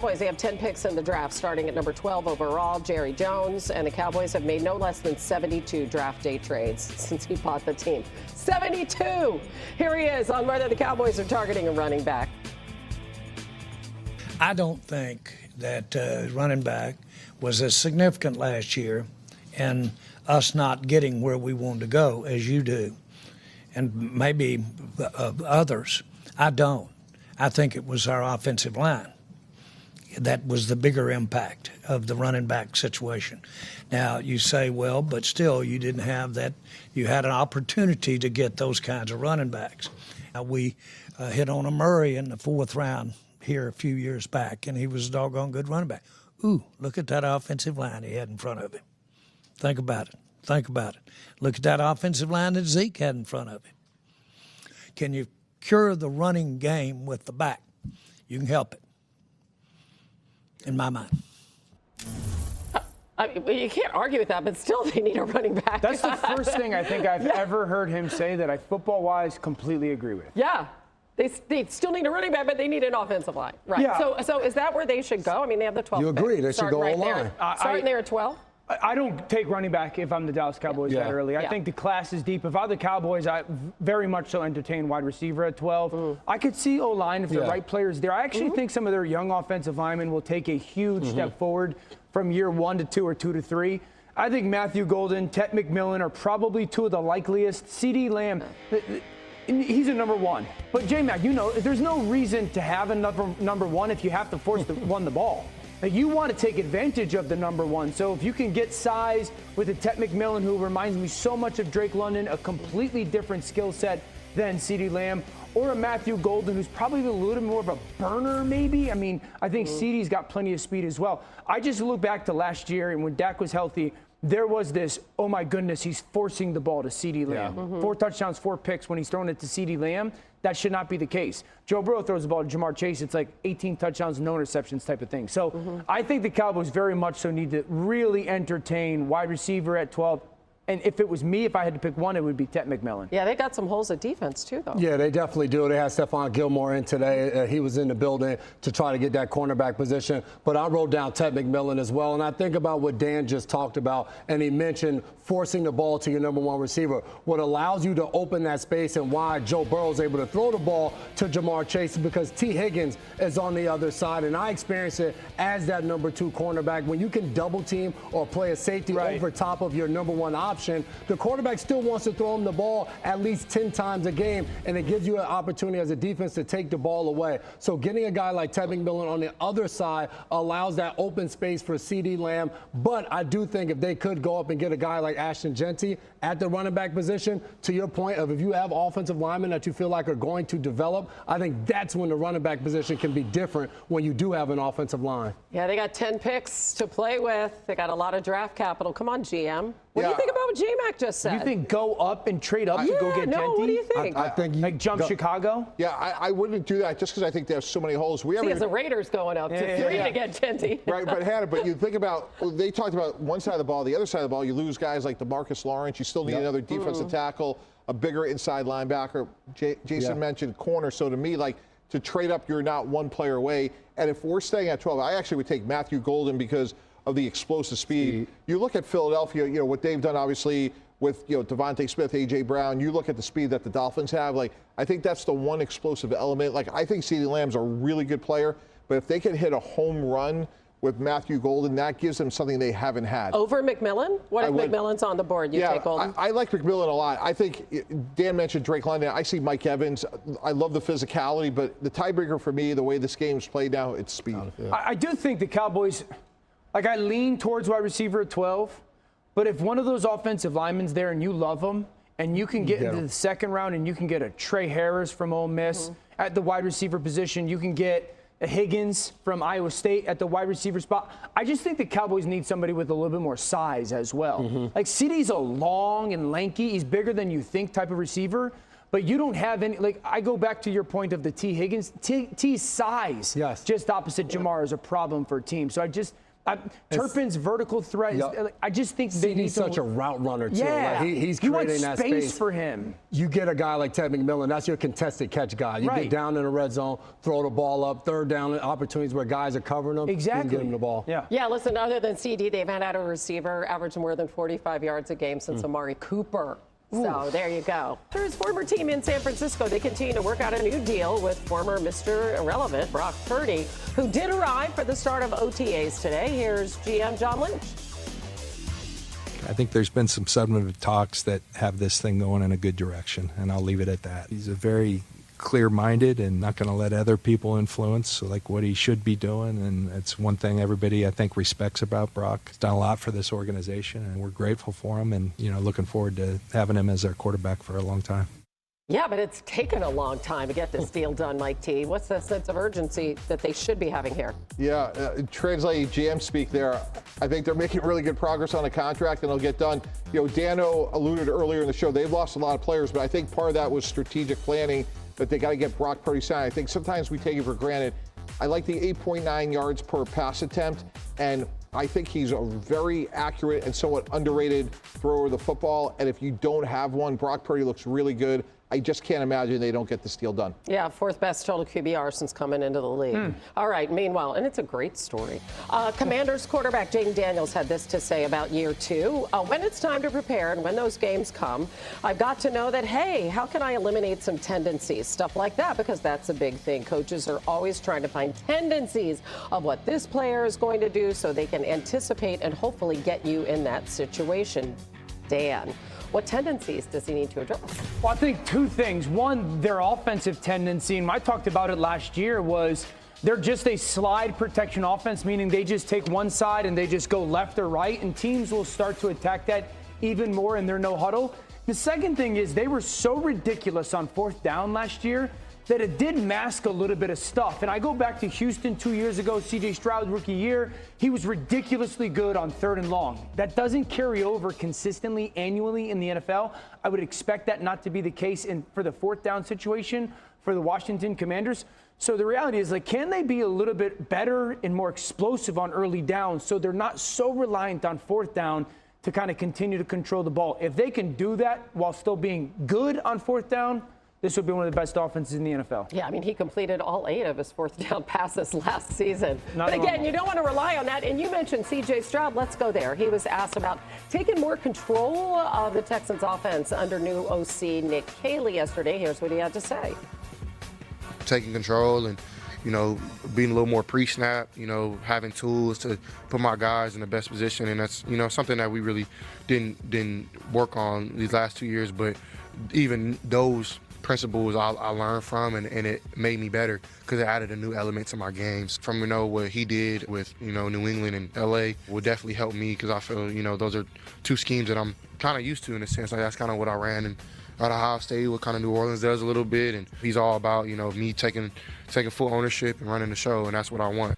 Cowboys, they have 10 picks in the draft, starting at number 12 overall, Jerry Jones, and the Cowboys have made no less than 72 draft day trades since he bought the team. 72! Here he is on whether the Cowboys are targeting a running back. I don't think that running back was as significant last year and us not getting where we wanted to go as you do, and maybe others. I don't. I think it was our offensive line. That was the bigger impact of the running back situation. Now, you say, well, but still, you didn't have that. You had an opportunity to get those kinds of running backs. We hit on a Murray in the 4th round here a few years back, and he was a doggone good running back. Ooh, look at that offensive line he had in front of him. Think about it. Think about it. Look at that offensive line that Zeke had in front of him. Can you cure the running game with the back? You can help it. In my mind. I mean, you can't argue with that, but still they need a running back. That's the first thing I think I've ever heard him say that I football-wise completely agree with. Yeah. They still need a running back, but they need an offensive line. Right. Yeah. So is that where they should go? I mean, they have the 12th You agree, pick. they should go online. Starting there at 12? I don't take running back if I'm the Dallas Cowboys that early. I think the class is deep. If I'm the Cowboys, I very much so entertain wide receiver at 12. I could see O-line if the right player's there. I actually think some of their young offensive linemen will take a huge step forward from year 1 to 2 or 2 to 3. I think Matthew Golden, Ted McMillan are probably two of the likeliest. CeeDee Lamb, he's a number 1. But J-Mac, you know, there's no reason to have a number 1 if you have to force the ball. Like, you want to take advantage of the number 1. So if you can get size with a Ted McMillan, who reminds me so much of Drake London, a completely different skill set than CeeDee Lamb, or a Matthew Golden, who's probably a little bit more of a burner, maybe. I mean, I think CeeDee's got plenty of speed as well. I just look back to last year, and when Dak was healthy, there was this, oh my goodness, he's forcing the ball to CeeDee Lamb. 4 touchdowns, 4 picks when he's throwing it to CeeDee Lamb. That should not be the case. Joe Burrow throws the ball to Jamar Chase. It's like 18 touchdowns, no interceptions type of thing. So I think the Cowboys very much so need to really entertain wide receiver at 12. And if it was me, if I had to pick one, it would be Ted McMillan. Yeah, they got some holes at defense, too, though. Yeah, they definitely do. They had Stephon Gilmore in today. He was in the building to try to get that cornerback position. But I wrote down Ted McMillan as well. And I think about what Dan just talked about, and he mentioned forcing the ball to your number 1 receiver. What allows you to open that space and why Joe Burrow is able to throw the ball to Jamar Chase is because T. Higgins is on the other side. And I experience it as that number 2 cornerback. When you can double team or play a safety over top of your number 1 option, the quarterback still wants to throw him the ball at least 10 times a game, and it gives you an opportunity as a defense to take the ball away. So getting a guy like Ted McMillan on the other side allows that open space for CeeDee Lamb. But I do think if they could go up and get a guy like Ashton Genty at the running back position, to your point of if you have offensive linemen that you feel like are going to develop, I think that's when the running back position can be different when you do have an offensive line. Yeah, they got 10 picks to play with. They got a lot of draft capital. Come on, GM. What do you think about what J-Mac just said? You think go up and trade up to go get Genty? What do you think? I think like jump Chicago? Yeah, I wouldn't do that just because I think they have so many holes. We as the Raiders going up to 3 to get Genty. Right, but Hannah, but you think about, they talked about one side of the ball, the other side of the ball, you lose guys like DeMarcus Lawrence. You still need another defensive tackle, a bigger inside linebacker. Jason mentioned corner. So to me, like, to trade up, you're not one player away. And if we're staying at 12, I actually would take Matthew Golden because of the explosive speed. You look at Philadelphia, you know, what they've done obviously with, you know, Devontae Smith, A.J. Brown. You look at the speed that the Dolphins have. Like, I think that's the one explosive element. Like, I think CeeDee Lamb's a really good player, but if they can hit a home run with Matthew Golden, that gives them something they haven't had. Over McMillan? What if McMillan's on the board? You take Golden? I like McMillan a lot. I think Dan mentioned Drake London. I see Mike Evans. I love the physicality, but the tiebreaker for me, the way this game's played now, it's speed. I do think the Cowboys, like, I lean towards wide receiver at 12, but if one of those offensive linemen's there and you love them, and you can get into the second round and you can get a Trey Harris from Ole Miss at the wide receiver position, you can get a Higgins from Iowa State at the wide receiver spot. I just think the Cowboys need somebody with a little bit more size as well. Like, CeeDee's a long and lanky, he's bigger than you think type of receiver, but you don't have any, like, I go back to your point of the T. Higgins. T's size just opposite Jamar is a problem for a team. So Turpin's vertical threat. Yep. I just think they need CD's such a route runner, too. Yeah. Like he's creating that space for him. You get a guy like Ted McMillan, that's your contested catch guy. You get down in the red zone, throw the ball up, third down opportunities where guys are covering them. Exactly. You can get him the ball. Yeah, listen, other than CD, they've had a receiver average more than 45 yards a game since Amari Cooper. So there you go. For his former team in San Francisco, they continue to work out a new deal with former Mr. Irrelevant, Brock Purdy, who did arrive for the start of OTAs today. Here's GM John Lynch. I think there's been some substantive talks that have this thing going in a good direction, and I'll leave it at that. He's a very clear-minded and not going to let other people influence like what he should be doing, and it's one thing everybody I think respects about Brock. He's done a lot for this organization, and we're grateful for him, and looking forward to having him as our quarterback for a long time. Yeah, but it's taken a long time to get this deal done, Mike T. What's the sense of urgency that they should be having here? Yeah, translating GM speak there, I think they're making really good progress on a contract, and it'll get done. Dano alluded earlier in the show, they've lost a lot of players, but I think part of that was strategic planning, that they got to get Brock Purdy signed. I think sometimes we take it for granted. I like the 8.9 yards per pass attempt, and I think he's a very accurate and somewhat underrated thrower of the football, and if you don't have one, Brock Purdy looks really good. I just can't imagine they don't get this deal done. Yeah, fourth best total QBR since coming into the league. All right, meanwhile, and it's a great story. Commanders quarterback Jayden Daniels had this to say about year two. When it's time to prepare and when those games come, I've got to know that, hey, how can I eliminate some tendencies? Stuff like that, because that's a big thing. Coaches are always trying to find tendencies of what this player is going to do so they can anticipate and hopefully get you in that situation. Dan, what tendencies does he need to address? Well, I think two things. One, their offensive tendency, and I talked about it last year, was they're just a slide protection offense, meaning they just take one side and they just go left or right, and teams will start to attack that even more in their no huddle. The second thing is they were so ridiculous on fourth down last year that it did mask a little bit of stuff. And I go back to Houston 2 years ago, C.J. Stroud's rookie year. He was ridiculously good on third and long. That doesn't carry over consistently annually in the NFL. I would expect that not to be the case for the fourth down situation for the Washington Commanders. So the reality is, can they be a little bit better and more explosive on early downs so they're not so reliant on fourth down to kind of continue to control the ball? If they can do that while still being good on fourth down, this would be one of the best offenses in the NFL. Yeah, I mean, he completed all 8 of his fourth down passes last season. But again, you don't want to rely on that. And you mentioned C.J. Stroud. Let's go there. He was asked about taking more control of the Texans offense under new OC Nick Caley yesterday. Here's what he had to say. Taking control and, being a little more pre-snap, having tools to put my guys in the best position. And that's, something that we really didn't work on these last 2 years. But even those principles I learned from, and it made me better because it added a new element to my games. From what he did with New England and LA would definitely help me, because I feel those are two schemes that I'm kind of used to in a sense. Like that's kind of what I ran and at Ohio State, what kind of New Orleans does a little bit, and he's all about me taking full ownership and running the show, and that's what I want.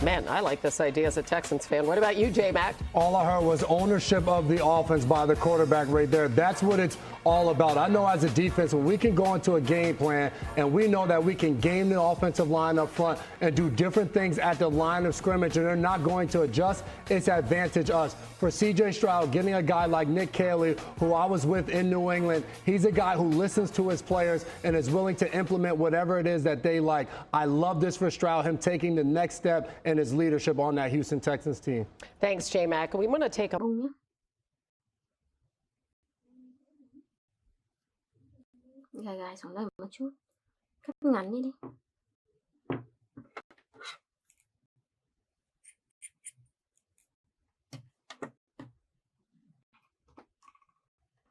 Man, I like this idea as a Texans fan. What about you, J-Mac? All I heard was ownership of the offense by the quarterback right there. That's what it's all about. I know as a defense, when we can go into a game plan and we know that we can game the offensive line up front and do different things at the line of scrimmage and they're not going to adjust, it's advantage us. For C.J. Stroud, getting a guy like Nick Caley, who I was with in New England, he's a guy who listens to his players and is willing to implement whatever it is that they like. I love this for Stroud, him taking the next step in his leadership on that Houston Texans team. Thanks, J-Mac. We want to take a... Gài gài xuống đây một chút. Cắt ngắn đi đi.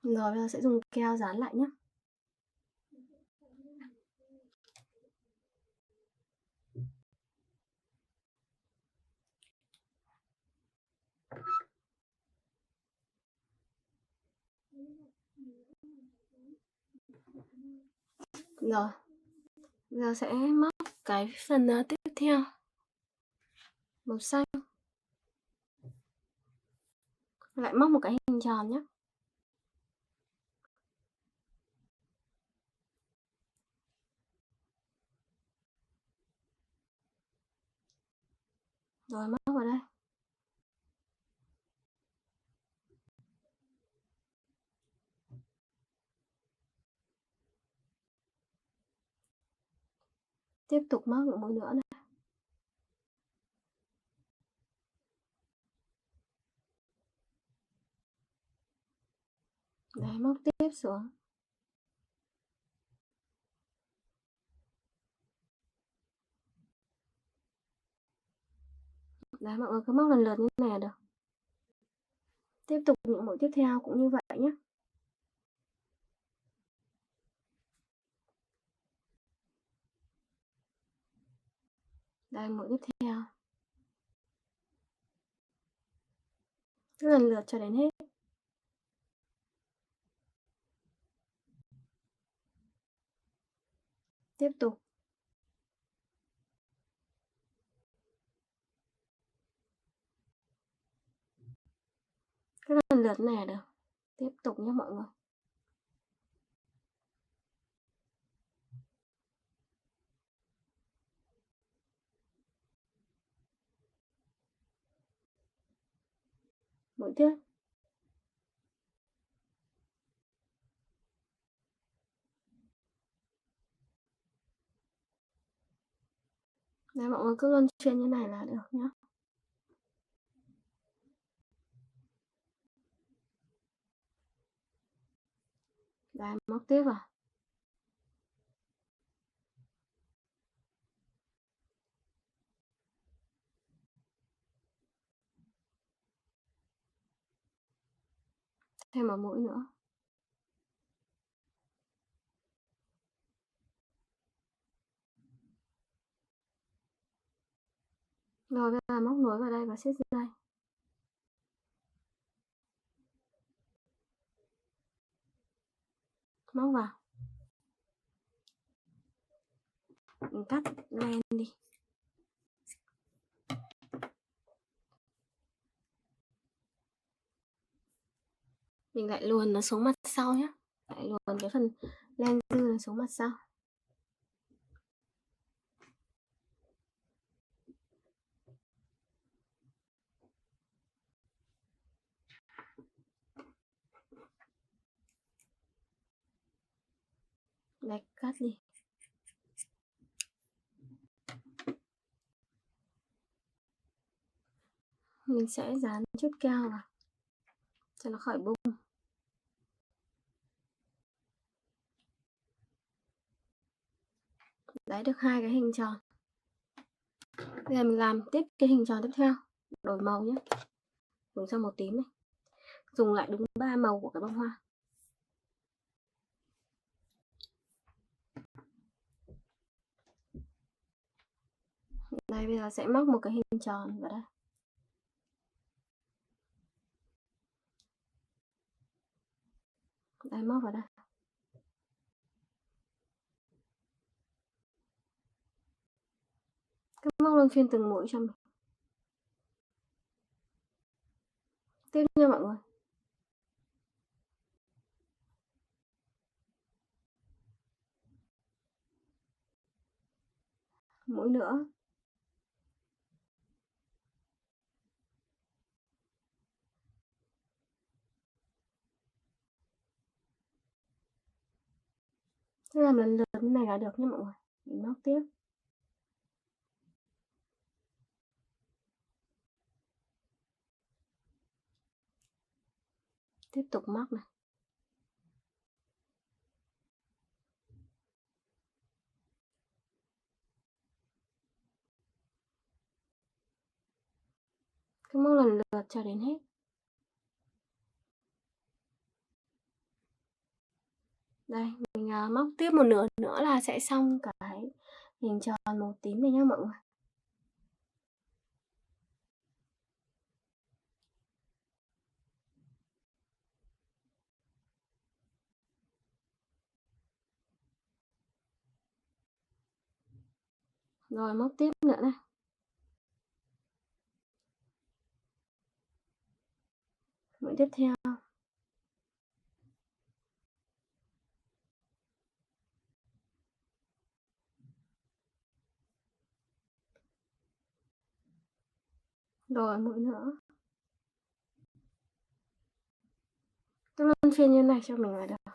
Rồi bây giờ sẽ dùng keo dán lại nhé. Rồi, bây giờ sẽ móc cái phần tiếp theo, màu xanh. Lại móc một cái hình tròn nhé. Rồi móc vào đây. Tiếp tục móc những mũi nữa này. Đấy, móc tiếp xuống. Đấy, mọi người cứ móc lần lượt như này là được. Tiếp tục những mũi tiếp theo cũng như vậy nhé. Đây, mũi tiếp theo. Cứ lần lượt cho đến hết. Tiếp tục. Cứ lần lượt này là được. Tiếp tục nhé mọi người. Mũi tiếp. Đấy, mọi người cứ luân phiên như này là được nhé. Đấy, móc tiếp vào. Thêm một mũi nữa. Rồi bây giờ móc nối vào đây và siết dây. Móc vào. Mình cắt len đi. Mình lại luồn nó xuống mặt sau nhé. Lại luồn cái phần len dư nó xuống mặt sau. Đây, cắt đi. Mình sẽ dán chút keo vào cho nó khỏi bung. Đấy, được hai cái hình tròn. Bây giờ mình làm tiếp cái hình tròn tiếp theo. Đổi màu nhé. Dùng sang màu tím này. Dùng lại đúng 3 màu của cái bông hoa. Đây, bây giờ sẽ móc một cái hình tròn vào đây. Đây, móc vào đây. Cứ móc luân phiên từng mũi cho mình. Tiếp nha mọi người. Mũi nữa. Cứ làm lần lượt như này là được nhé mọi người. Mình móc tiếp. Tiếp tục móc này. Cứ móc lần lượt cho đến hết. Đây, mình móc tiếp một nửa nữa là sẽ xong cái hình tròn màu tím này nhá mọi người. Rồi móc tiếp nữa này. Mũi tiếp theo. Rồi mũi nữa. Tôi luân phiên như này cho mình là được.